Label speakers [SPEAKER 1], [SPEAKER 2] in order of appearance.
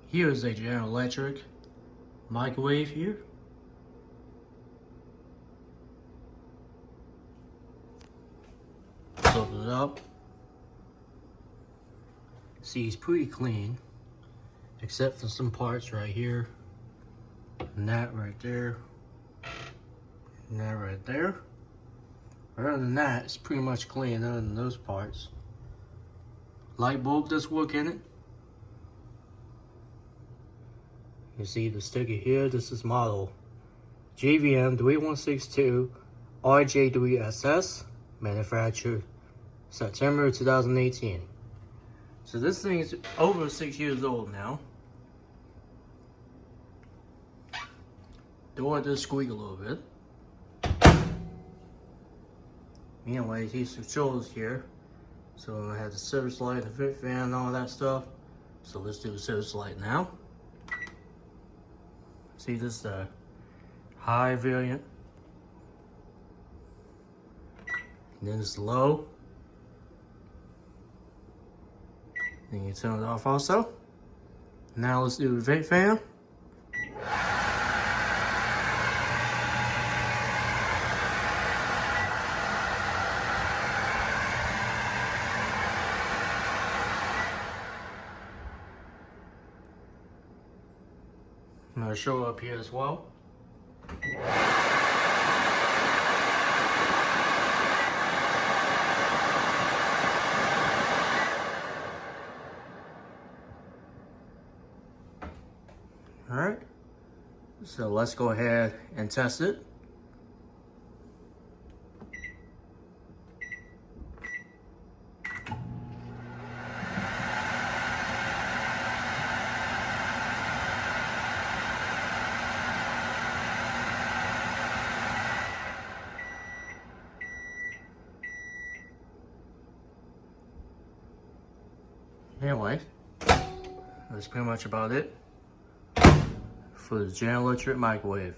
[SPEAKER 1] Here is a General Electric microwave here. Let's open it up. See, it's pretty clean, except for some parts right here, and that right there, and that right there. Other than that, it's pretty much clean other than those parts. Light bulb does work in it. You see the sticker here, this is model JVM3162RJ3SS, manufactured September 2018. So this thing is over 6 years old now. Door does squeak a little bit. Anyway, here's some controls here. So I have the service light, the vent fan, and all that stuff. So let's do the service light now. See, this is the high variant. And then it's low. Then you turn it off also. Now let's do the vent fan. I'm going to show up here as well. Alright, so let's go ahead and test it. Anyway, that's pretty much about it for the General Electric microwave.